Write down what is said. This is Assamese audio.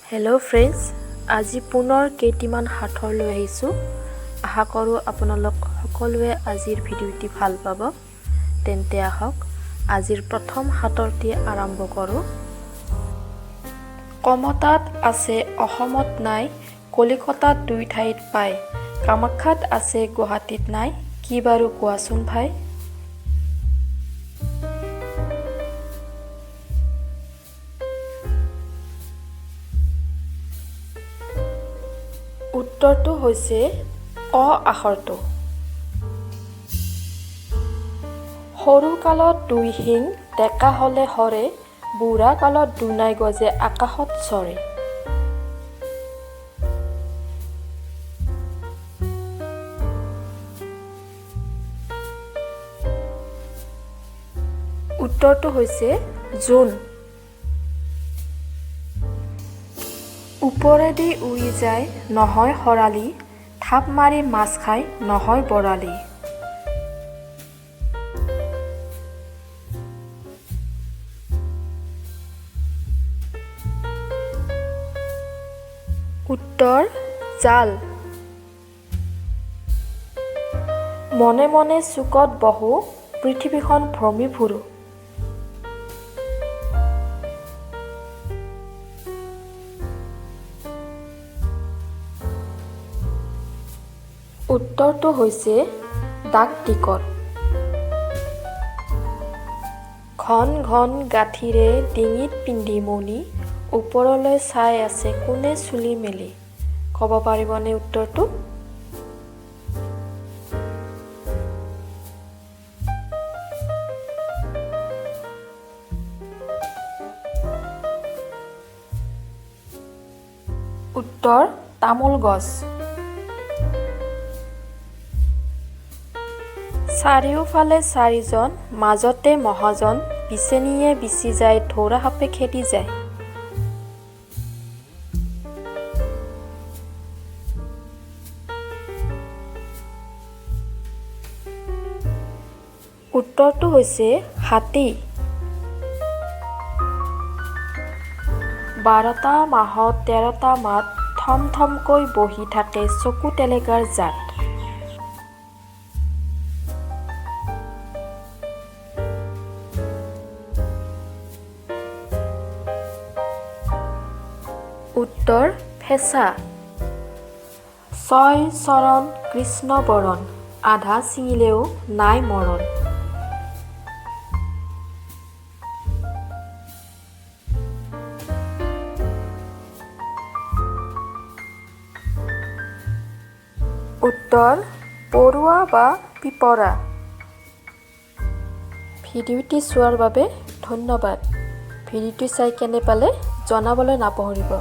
হেল্ল' ফ্ৰেণ্ডছ, আজি পুনৰ কেইটিমান হাথৰ লৈ আহিছোঁ। আশা কৰোঁ আপোনালোক সকলোৱে আজিৰ ভিডিঅ'টি ভাল পাব। তেন্তে আহক আজিৰ প্ৰথম হাথৰটি আৰম্ভ কৰোঁ। কমতাত আছে, অসমত নাই, কলিকতাত 2 ঠাইত পায়, কামাখ্যাত আছে, গুৱাহাটীত নাই, কি বাৰু কোৱাচোন ভাই? উত্তৰটো হৈছে অ আখৰটো। সৰু কালত 2 শিং, ডেকা হ'লে হৰে, বুঢ়া কালত দুনাই গজে আকাশত চৰে। উত্তৰটো হৈছে জোন। ওপৰেদি উৰি যায়, নহয় শৰালী, থাপ মাৰি মাছ খাই, নহয় বৰালি। উত্তৰ জাল। মনে মনে চুকত বহো, পৃথিৱীখন ভ্ৰমি ফুৰো। উত্তৰটো হৈছে ডাক টিকট। ঘন ঘন গাঁঠিৰে ডিঙিত পিন্ধি মণি, ওপৰলৈ চাই আছে কোনে চুলি মেলি। ক'ব পাৰিবনে উত্তৰটো? উত্তৰ তামোল গছ। চাৰিওফালে 4জন, মাজতে মহাজন, বিচনীয়ে বিচি যায়, ঢোঁৰা সাপে খেদি যায়। উত্তৰটো হৈছে হাতী। 12টা মাহত 13টা মাত, থম থমকৈ বহি থাকে, চকু টেলেকাৰ জাত। উত্তৰ ফেঁচা। 6 চৰণ কৃষ্ণ বৰণ, আধা ছিঙিলেও নাই মৰণ। উত্তৰ পৰুৱা বা পিপৰা। ভিডিঅ'টি চোৱাৰ বাবে ধন্যবাদ। ভিডিঅ'টি চাই কেনে পালে জনাবলৈ নাপাহৰিব।